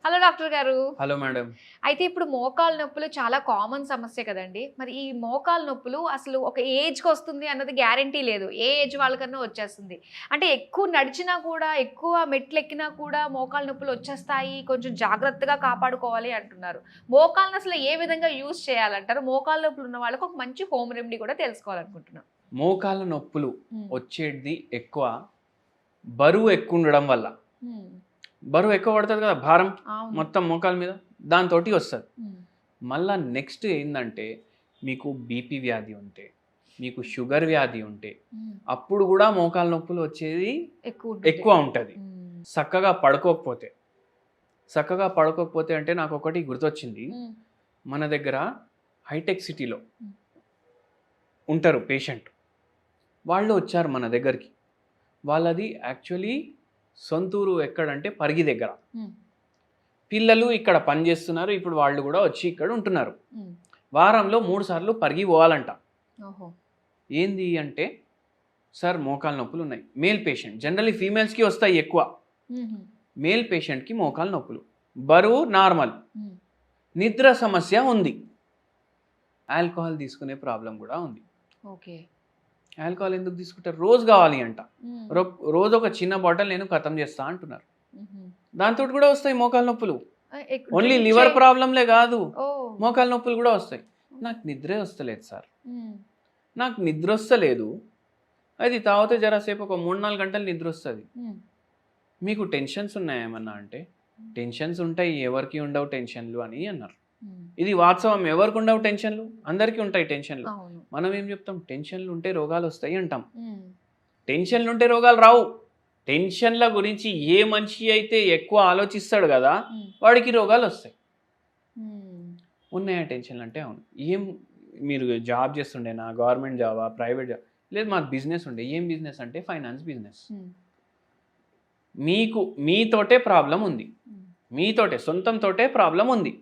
Hello doctor గారు. Hello madam. అయితే ఇప్పుడు మోకాలు నొప్పులు చాలా కామన్ సమస్య కదండీ! మరి ఈ మోకాలు నొప్పులు అసలు ఒక ఏజ్‌కొస్తుంది అన్నది గ్యారంటీ లేదు. ఏ ఏజ్ వాళ్ళకన్నా వచ్చేస్తుంది. అంటే ఎక్కువ నడిచినా కూడా, ఎక్కువ మెట్లెక్కినా కూడా మోకాలు నొప్పులు వచ్చేస్తాయి. కొంచెం జాగ్రత్తగా కాపాడుకోవాలి అంటున్నారు. మోకాళ్ళని అసలు ఏ విధంగా యూజ్ చేయాలంటారు? మోకాలు నొప్పులు ఉన్న వాళ్ళకి ఒక మంచి హోమ్ రెమెడీ కూడా తెలుసుకోవాలనుకుంటున్నాం. మోకాళ్ళ నొప్పులు హ్మ్. వచ్చేది ఎక్కువ బరువు ఎక్కువ ఉండడం వల్ల. హ్మ్. బరువు ఎక్కువ పడుతుంది కదా, భారం అవును. మొత్తం మోకాల మీద, దాంతోటి వస్తుంది. హ్మ్. మళ్ళా నెక్స్ట్ ఏంటంటే, మీకు బీపీ వ్యాధి ఉంటే, మీకు షుగర్ వ్యాధి ఉంటే, హ్మ్. అప్పుడు కూడా మోకాళ్ళ నొప్పులు వచ్చేది ఎక్కువ ఉంటుంది. హ్మ్. చక్కగా పడుకోకపోతే అంటే నాకు ఒకటి గుర్తొచ్చింది. హ్మ్. మన దగ్గర హైటెక్ సిటీలో హ్మ్. ఉంటారు పేషెంట్. వాళ్ళు వచ్చారు మన దగ్గరికి. వాళ్ళది యాక్చువల్లీ సొంతూరు ఎక్కడంటే పరిగి దగ్గర. హ్మ్. పిల్లలు ఇక్కడ పనిచేస్తున్నారు. ఇప్పుడు వాళ్ళు కూడా వచ్చి ఇక్కడ ఉంటున్నారు. హ్మ్. వారంలో 3 సార్లు పరిగి పోవాలంట. ఓహో! ఏంది అంటే, సార్ మోకాలు నొప్పులు ఉన్నాయి. మేల్ పేషెంట్, జనరల్లీ ఫీమేల్స్కి వస్తాయి ఎక్కువ. హుహు. మేల్ పేషెంట్కి మోకాలు నొప్పులు, బరువు నార్మల్, హ్మ్. నిద్ర సమస్య ఉంది, ఆల్కహాల్ తీసుకునే ప్రాబ్లం కూడా ఉంది. ఓకే. ఆల్కహాల్ ఎందుకు తీసుకుంటారు? రోజు కావాలి అంట. హ్మ్. రోజు ఒక చిన్న బాటిల్ నేను ఖతం చేస్తా అంటున్నారు. హుహు. దాంతో కూడా వస్తాయి మోకాలు నొప్పులు. ఓన్లీ డ్రింక్ లివర్ ప్రాబ్లంలే కాదు, ఓహ్! మోకాలు నొప్పులు కూడా వస్తాయి. నాకు నిద్రే వస్తలేదు సార్, హ్మ్. నాకు నిద్ర వస్తలేదు, అది తాగితే జరాసేపు ఒక 3-4 గంటలు నిద్ర వస్తుంది. హ్మ్. మీకు టెన్షన్స్ ఉన్నాయేమన్నా అంటే, టెన్షన్స్ ఉంటాయి, ఎవరికి ఉండవు టెన్షన్లు అని అన్నారు. హ్మ్. ఇది వాస్తవం, ఎవరికి ఉండవు టెన్షన్లు? అందరికీ ఉంటాయి టెన్షన్లు. అవును. మనం ఏం చెప్తాం? టెన్షన్లు ఉంటే రోగాలు వస్తాయి అంటాం. హ్మ్. టెన్షన్లు ఉంటే రోగాలు రావు. టెన్షన్ల గురించి ఏ మనిషి అయితే ఎక్కువ ఆలోచిస్తాడు కదా, హ్మ్. వాడికి రోగాలు వస్తాయి. హ్మ్. ఉన్నాయా టెన్షన్లు అంటే? అవును. ఏం మీరు జాబ్ చేస్తుండేనా? గవర్నమెంట్ జాబా? Private job? లేదు, మాకు బిజినెస్ ఉండే. ఏం బిజినెస్ అంటే ఫైనాన్స్ బిజినెస్. హ్మ్. మీకు మీతోటే ప్రాబ్లం ఉంది, హ్మ్. మీతోటే సొంతంతోటే ప్రాబ్లం ఉంది.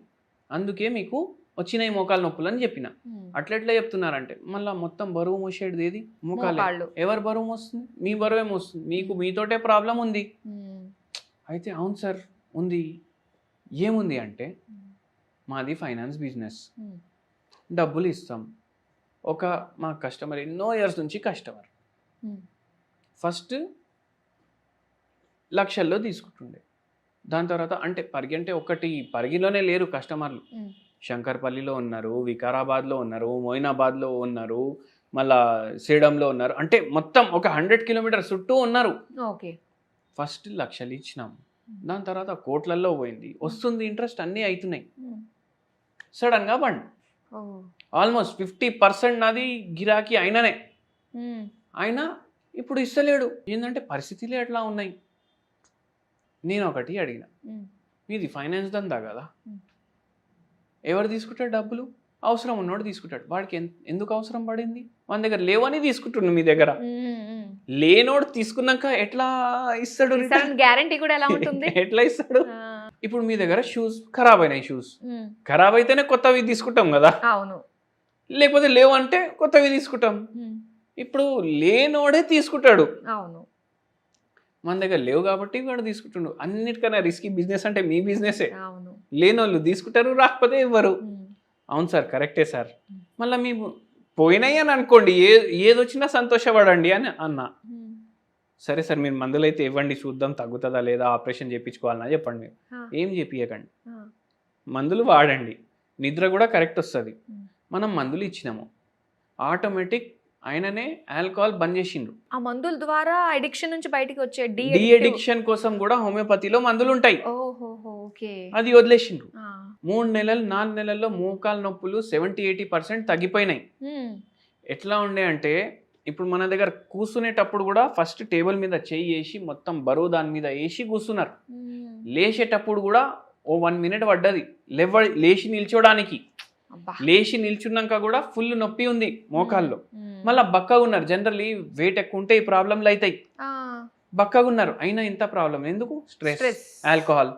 అందుకే మీకు వచ్చినాయి మోకాలు నొప్పులు అని చెప్పిన. హ్మ్. అట్లెట్లా చెప్తున్నారంటే, మళ్ళీ మొత్తం బరువు మోసేది ఏది? మోకాలే. మోకాళ్ళు. ఎవరు బరువు మోస్తుంది? మీ బరువే మోస్తుంది. మీకు మీతోటే ప్రాబ్లం ఉంది. హ్మ్. అయితే అవును సార్ ఉంది. ఏముంది అంటే, హ్మ్. మాది ఫైనాన్స్ బిజినెస్, హ్మ్. డబ్బులు ఇస్తాం. ఒక మా కస్టమర్ ఎన్నో ఇయర్స్ నుంచి కస్టమర్, హ్మ్. ఫస్ట్ లక్షల్లో తీసుకుంటుండే. దాని తర్వాత అంటే పరిగి అంటే ఒకటి పరిగిలోనే లేరు కస్టమర్లు. హ్మ్. శంకర్పల్లిలో ఉన్నారు, వికారాబాద్లో ఉన్నారు, మొయినాబాద్లో ఉన్నారు, మళ్ళా సేడంలో ఉన్నారు. అంటే మొత్తం ఒక 100 కిలోమీటర్స్ చుట్టూ ఉన్నారు. ఓకే. ఫస్ట్ లక్షలు ఇచ్చినాం, దాని తర్వాత కోట్లల్లో పోయింది. వస్తుంది ఇంట్రెస్ట్, అన్నీ అవుతున్నాయి. హ్మ్. సడన్గా బండ్, ఓహ్! ఆల్మోస్ట్ 50% నాది గిరాకీ అయిననే. హ్మ్. ఆయన ఇప్పుడు ఇస్తలేడు. ఏంటంటే పరిస్థితులే ఎట్లా ఉన్నాయి. నేను ఒకటి అడిగిన, హ్మ్. మీది ఫైనాన్స్ దందా కదా, హ్మ్. ఎవరు తీసుకుంటాడు డబ్బులు? అవసరం ఉన్నోడు తీసుకుంటాడు. వాడికి ఎందుకు అవసరం పడింది? మన దగ్గర లేవని తీసుకుంటుండు మీ దగ్గర. హ్మ్. హ్మ్. లేనోడు తీసుకున్నాక ఎట్లా ఇస్తాడు రిటర్న్? ఇస్తారని గ్యారంటీ కూడా ఎలా ఉంటుంది? ఎట్లా ఇస్తాడు? ఆ! ఇప్పుడు మీ దగ్గర షూస్ ఖరాబ్ అయినాయి. షూస్ హ్మ్. ఖరాబ్ అయితేనే కొత్తవి తీసుకుంటాం కదా, అవును. లేకపోతే లేవు అంటే కొత్తవి తీసుకుంటాం. హ్మ్. ఇప్పుడు లేనోడే తీసుకుంటాడు. అవును. మన దగ్గర లేవు కాబట్టి వాడు తీసుకుంటుండు. అన్నిటికన్నా రిస్కీ బిజినెస్ అంటే మీ బిజినెసే. అవును. లేనోళ్ళు తీసుకుంటారు, రాకపోతే ఇవ్వరు. హ్మ్. అవును సార్, కరెక్టే సార్. హ్మ్. మళ్ళీ మీ పోయినాయి అని అనుకోండి, ఏదొచ్చినా సంతోషపడండి అని అన్నా. హ్మ్. సరే సార్, మీరు మందులైతే ఇవ్వండి, చూద్దాం తగ్గుతుందా లేదా, ఆపరేషన్ చేయించుకోవాలన్నా చెప్పండి. ఆ! ఏం చేపియకండి, ఆ! మందులు వాడండి, నిద్ర కూడా కరెక్ట్ వస్తుంది. హ్మ్. మనం మందులు ఇచ్చినాము, ఆటోమేటిక్ ఆయననే ఆల్కహాల్ బంద్ చేసిండ్రు. ఆ మందుల ద్వారా అడిక్షన్ నుంచి బయటికి వచ్చే డి అడిక్షన్ కోసం కూడా హోమియోపతిలో మందులు ఉంటాయి, ఓహోహో! ఓకే. అది వదిలేసిండ్రు. ఆ! 3 నెలలు 4 నెలల్లో మోకాలు నొప్పులు 70-80% తగ్గిపోయినాయి. హ్మ్. ఎట్లా ఉండే అంటే, ఇప్పుడు మన దగ్గర కూర్చునేటప్పుడు కూడా ఫస్ట్ టేబుల్ మీద చేయి వేసి మొత్తం బరువు దాని మీద వేసి కూర్చున్నారు. హ్మ్. లేచేటప్పుడు కూడా ఓ 1 మినిట్ పడ్డది లేచి నిల్చోడానికి. అబ్బా! లేచి నిల్చున్నాక కూడా ఫుల్ నొప్పి ఉంది మోకాల్లో. హ్మ్. మళ్ళీ బక్కగా ఉన్నారు. జనరల్లీ వెయిట్ ఎక్కువ ఉంటే ఈ ప్రాబ్లంలు అవుతాయి. ఆ! బక్కగా ఉన్నారు, అయినా ఇంత ప్రాబ్లం ఎందుకు? Stress, stress. ఆల్కహాల్.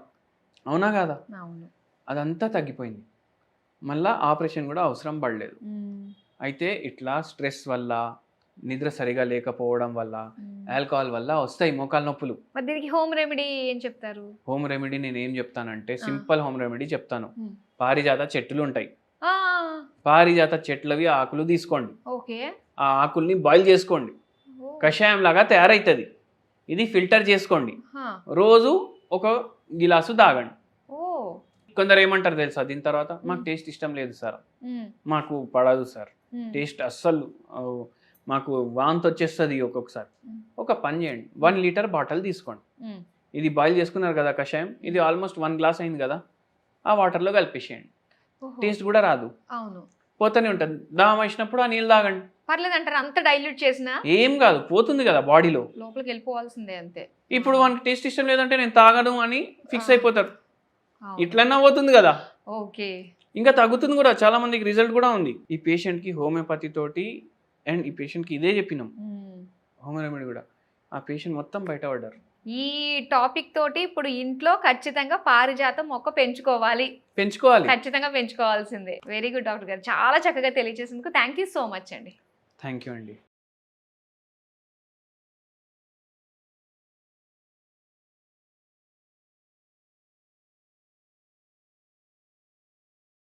అవునా కాదా? అవును. అదంతా తగ్గిపోయింది. మళ్ళా ఆపరేషన్ కూడా అవసరం పడలేదు. హ్మ్. అయితే ఇట్లా స్ట్రెస్ వల్ల, నిద్ర సరిగా లేకపోవడం వల్ల, ఆల్కహాల్ వల్ల వస్తాయి మోకాల నొప్పులు. మరి దీనికి హోమ్ రెమెడీ ఏం చెప్తారు? హోమ్ రెమెడీ నేను ఏం చెప్తానంటే సింపుల్ హోమ్ రెమెడీ చెప్తాను. పారిజాత చెట్లు ఉంటాయి, పారిజాత చెట్లవి ఆకులు తీసుకోండి, ఓకే, ఆ ఆకుల్ని బాయిల్ చేసుకోండి, కషాయం లాగా తయారవుతుంది. ఇది ఫిల్టర్ చేసుకోండి, రోజు ఒక గిలాసు తాగండి. కొందరు ఏమంటారు తెలుసా దీని తర్వాత, మాకు టేస్ట్ ఇష్టం లేదు సార్, మాకు పడదు సార్, టేస్ట్ అస్సలు మాకు వాంతి వచ్చేస్తుంది ఒక్కొక్కసారి. ఒక పని చేయండి, 1 లీటర్ బాటిల్ తీసుకోండి, ఇది బాయిల్ చేసుకున్నారు కదా కషాయం, ఇది ఆల్మోస్ట్ 1 గ్లాస్ అయింది కదా, ఆ వాటర్లో కలిపేసేయండి. టేస్ట్ కూడా రాదు, అవును, పోతూనే ఉంటుంది. దాహం వేసినప్పుడు ఆ నీళ్ళు తాగండి, పర్లేదు అంటారు. అంత డైల్యూట్ చేసినా ఏం కాదు, పోతుంది కదా బాడీలో, లోపలికి వెళ్ళిపోవాల్సిందే అంతే. ఇప్పుడు మనకి టేస్ట్ ఇష్టం లేదంటే నేను తాగను అని ఫిక్స్ అయిపోతారు, ఇట్లన్నా పోతుంది కదా. ఓకే, ఇంకా తగ్గుతుంది కూడా, చాలా మందికి రిజల్ట్ కూడా ఉంది. ఈ పేషెంట్ కి హోమియోపతి తోటి అండ్ ఈ పేషెంట్ కి ఇదే చెప్పినాం, హోమ్ రెమెడీ కూడా. ఆ పేషెంట్ మొత్తం బయటపడ్డారు. ఈ టాపిక్ తోటి ఇప్పుడు ఇంట్లో ఖచ్చితంగా పారిజాతం మొక్క పెంచుకోవాలి, ఖచ్చితంగా పెంచుకోవాల్సిందే. వెరీ గుడ్ డాక్టర్ గారు, చాలా చక్కగా తెలియజేసినందుకు థ్యాంక్ యూ సో మచ్ అండి. థ్యాంక్ యూ అండి.